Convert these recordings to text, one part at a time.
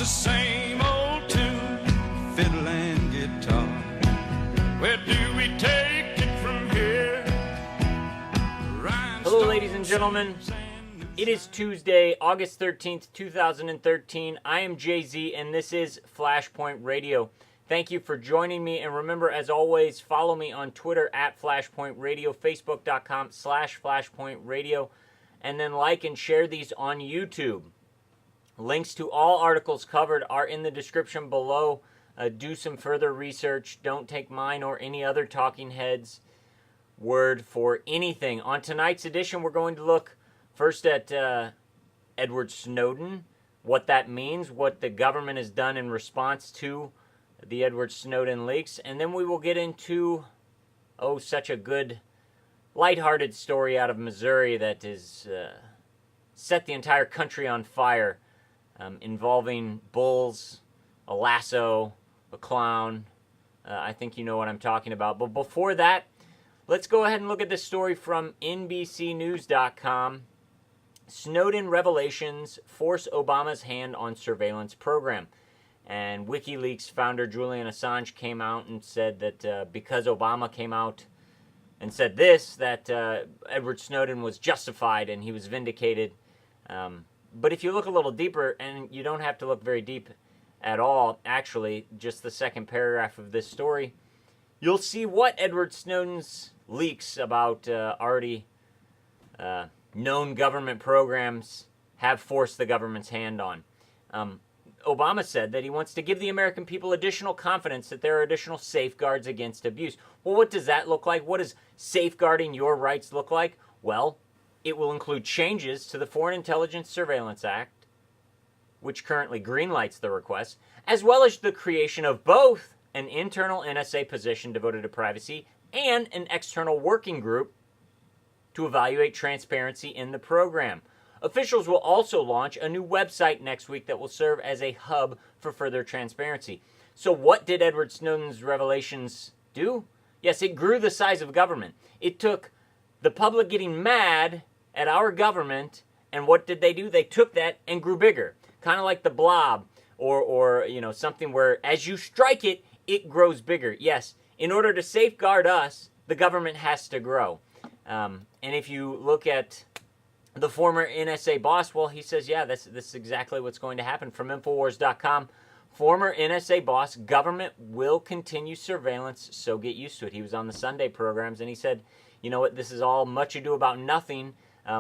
the same old tune, fiddle and guitar. Where do we take it from here? Hello, ladies and gentlemen. It is Tuesday, August 13th, 2013. I am Jay-Z, and this is Flashpoint Radio. Thank you for joining me, and remember, as always, follow me on Twitter at Flashpoint Radio, Facebook.com/Flashpoint Radio, and then like and share these on YouTube. Links to all articles covered are in the description below. Do some further research. Don't take mine or any other talking heads' word for anything. On tonight's edition, we're going to look first at Edward Snowden, what that means, what the government has done in response to the Edward Snowden leaks, and then we will get into, such a good, lighthearted story out of Missouri that has set the entire country on fire, involving bulls, a lasso, a clown. I think you know what I'm talking about. But before that, let's go ahead and look at this story from NBCnews.com. Snowden revelations force Obama's hand on surveillance program. And WikiLeaks founder Julian Assange came out and said that because Obama came out and said this, that Edward Snowden was justified and he was vindicated. But if you look a little deeper, and you don't have to look very deep at all, actually, just the second paragraph of this story, you'll see what Edward Snowden's leaks about already known government programs have forced the government's hand on. Obama said that he wants to give the American people additional confidence that there are additional safeguards against abuse. Well, what does that look like? What does safeguarding your rights look like? Well, it will include changes to the Foreign Intelligence Surveillance Act, which currently greenlights the request, as well as the creation of both an internal NSA position devoted to privacy and an external working group to evaluate transparency in the program. Officials will also launch a new website next week that will serve as a hub for further transparency. So what did Edward Snowden's revelations do? Yes, it grew the size of government. It took the public getting mad at our government, and what did they do? They took that and grew bigger. Kind of like the blob, or something where as you strike it, it grows bigger. Yes, in order to safeguard us, the government has to grow. And if you look at the former NSA boss, well, he says, yeah, this is exactly what's going to happen. From Infowars.com, former NSA boss, government will continue surveillance, so get used to it. He was on the Sunday programs, and he said, you know what, this is all much ado about nothing.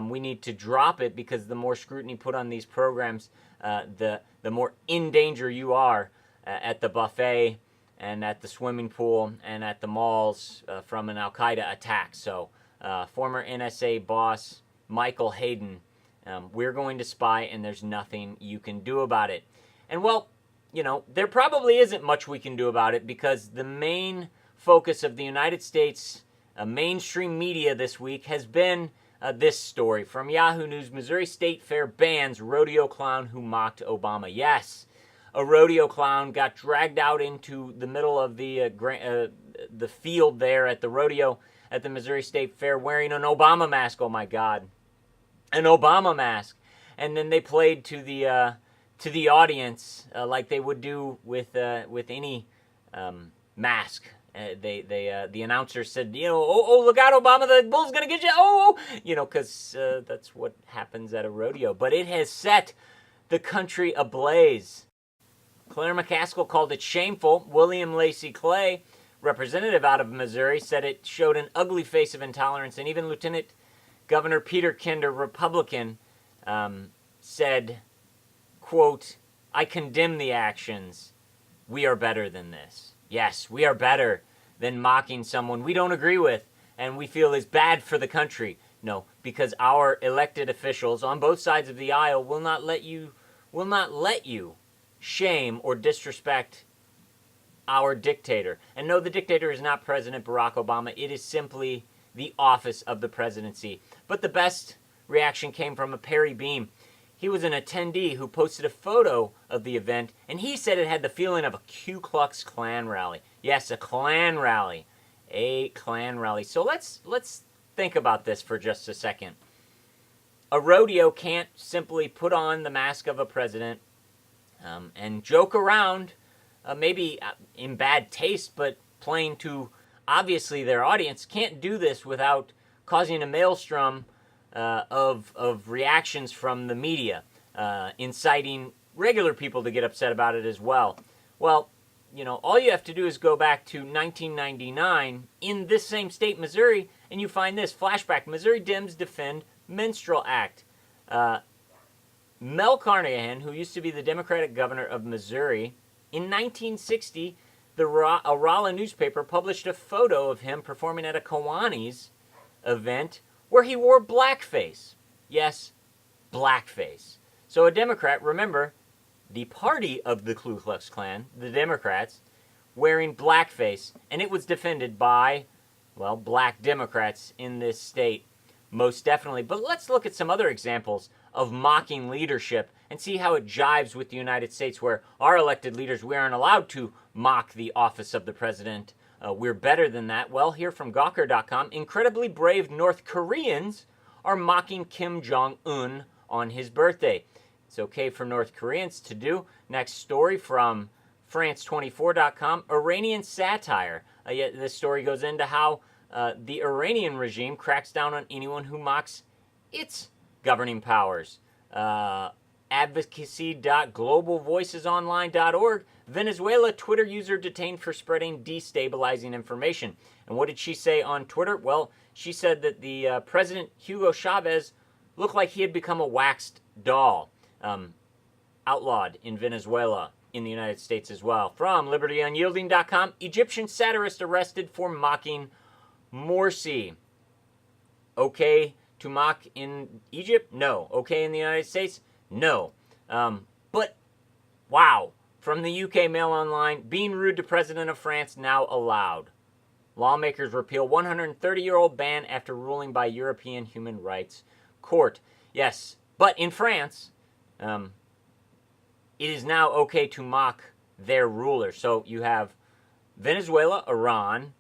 We need to drop it because the more scrutiny put on these programs, the more in danger you are at the buffet and at the swimming pool and at the malls from an Al-Qaeda attack. So former NSA boss Michael Hayden, we're going to spy and there's nothing you can do about it. And well, there probably isn't much we can do about it because the main focus of the United States mainstream media this week has been this story from Yahoo News. Missouri State Fair bans rodeo clown who mocked Obama. Yes, a rodeo clown got dragged out into the middle of the field there at the rodeo at the Missouri State Fair wearing an Obama mask. Oh my God, an Obama mask. And then they played to the audience like they would do with any mask. The announcer said, look out, Obama, the bull's going to get you. Because that's what happens at a rodeo. But it has set the country ablaze. Claire McCaskill called it shameful. William Lacey Clay, representative out of Missouri, said it showed an ugly face of intolerance. And even Lieutenant Governor Peter Kinder, Republican, said, quote, I condemn the actions. We are better than this. Yes, we are better than mocking someone we don't agree with and we feel is bad for the country. No, because our elected officials on both sides of the aisle will not let you shame or disrespect our dictator. And no, the dictator is not President Barack Obama. It is simply the office of the presidency. But the best reaction came from a Perry Beam. He was an attendee who posted a photo of the event, and he said it had the feeling of a Ku Klux Klan rally. Yes, a Klan rally. A Klan rally. So let's think about this for just a second. A rodeo can't simply put on the mask of a president, and joke around, maybe in bad taste, but playing to obviously their audience, can't do this without causing a maelstrom of reactions from the media, inciting regular people to get upset about it as well. Well, all you have to do is go back to 1999 in this same state, Missouri, and you find this flashback. Missouri Dems defend Minstrel Act. Mel Carnahan, who used to be the Democratic governor of Missouri, in 1960, a Rolla newspaper published a photo of him performing at a Kiwanis event where he wore blackface. Yes, blackface. So a Democrat, remember, the party of the Ku Klux Klan, the Democrats, wearing blackface, and it was defended by, well, black Democrats in this state, most definitely. But let's look at some other examples of mocking leadership and see how it jives with the United States, where our elected leaders, we aren't allowed to mock the office of the president. We're better than that. Well, here from Gawker.com, incredibly brave North Koreans are mocking Kim Jong-un on his birthday. It's okay for North Koreans to do. Next story from France24.com, Iranian satire. This story goes into how the Iranian regime cracks down on anyone who mocks its governing powers. Advocacy.globalvoicesonline.org, Venezuela Twitter user detained for spreading destabilizing information. And what did she say on Twitter? Well, she said that the President Hugo Chavez looked like he had become a waxed doll. Outlawed in Venezuela, in the United States as well. From libertyunyielding.com, Egyptian satirist arrested for mocking Morsi. Okay to mock in Egypt? No. Okay in the United States? No. But, wow. From the UK Mail Online, being rude to President of France now allowed. Lawmakers repeal 130-year-old ban after ruling by European Human Rights Court. Yes, but in France, it is now okay to mock their ruler. So you have Venezuela, Iran,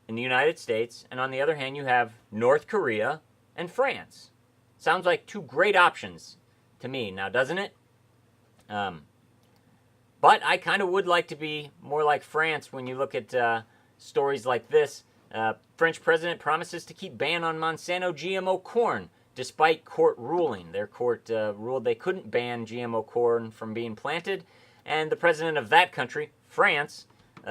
in the United States, and on the other hand, you have North Korea and France. Sounds like two great options to me, now doesn't it? But I kind of would like to be more like France when you look at stories like this. French president promises to keep ban on Monsanto GMO corn, despite court ruling. Their court ruled they couldn't ban GMO corn from being planted, and the president of that country, France,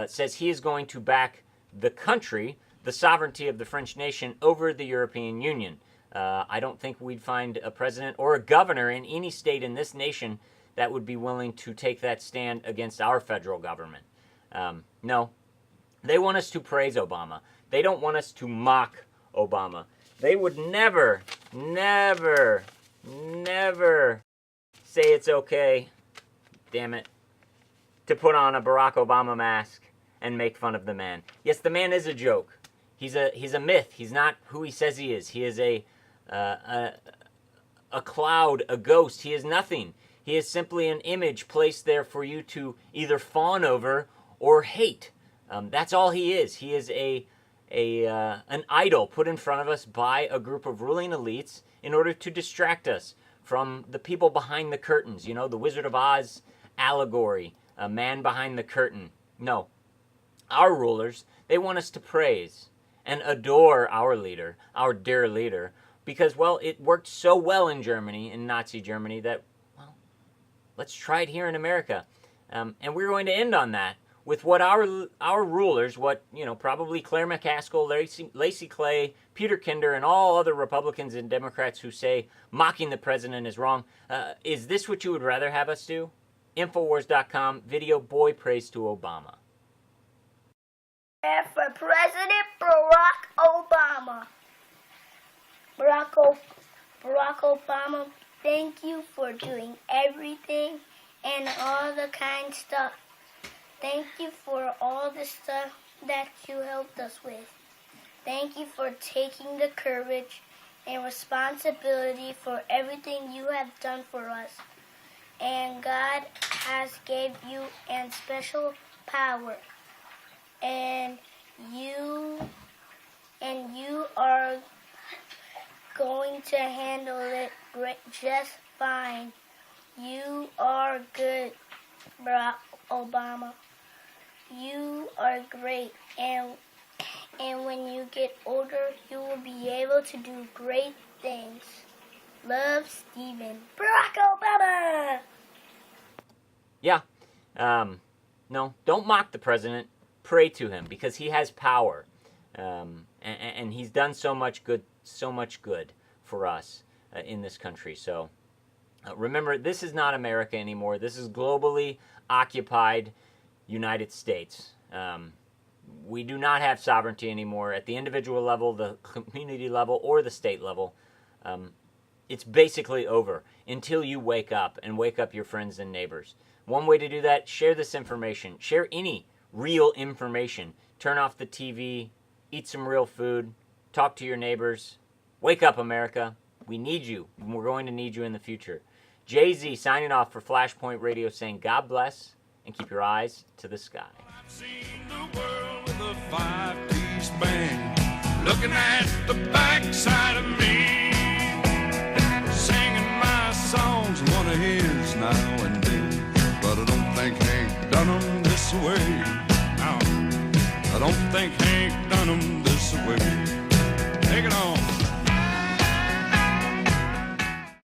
says he is going to back the country, the sovereignty of the French nation, over the European Union. I don't think we'd find a president or a governor in any state in this nation that would be willing to take that stand against our federal government. No. They want us to praise Obama. They don't want us to mock Obama. They would never, never, never say it's okay, damn it, to put on a Barack Obama mask and make fun of the man. Yes, the man is a joke. He's a myth. He's not who he says he is. He is a cloud, a ghost. He is nothing. He is simply an image placed there for you to either fawn over or hate. That's all he is. He is an idol put in front of us by a group of ruling elites in order to distract us from the people behind the curtains. You know, the Wizard of Oz allegory, a man behind the curtain. No. Our rulers, they want us to praise and adore our leader, our dear leader, because, well, it worked so well in Germany, in Nazi Germany, that, well, let's try it here in America. And we're going to end on that with what our rulers, what, probably Claire McCaskill, Lacey Clay, Peter Kinder, and all other Republicans and Democrats who say mocking the president is wrong. Is this what you would rather have us do? Infowars.com, video, boy praise to Obama. And for President Barack Obama. Barack Obama, thank you for doing everything and all the kind stuff. Thank you for all the stuff that you helped us with. Thank you for taking the courage and responsibility for everything you have done for us. And God has gave you a special power. And you are going to handle it just fine. You are good. Barack Obama. You are great, and when you get older, you will be able to do great things. Love, Steven. Barack Obama! Yeah. No, don't mock the president. Pray to him, because he has power. And he's done so much good for us in this country. So remember, this is not America anymore. This is globally occupied United States. We do not have sovereignty anymore at the individual level, the community level, or the state level. It's basically over until you wake up and wake up your friends and neighbors. One way to do that, share this information. Share any real information. Turn off the TV, eat some real food, talk to your neighbors. Wake up, America. We need you. We're going to need you in the future. Jay-Z signing off for Flashpoint Radio, saying God bless and keep your eyes to the sky. I've seen the world with a 5-piece band, looking at the backside of me, singing my songs, one of his now and then. But I don't think Hank done 'em this way. No, I don't think Hank done 'em this way. Take it on.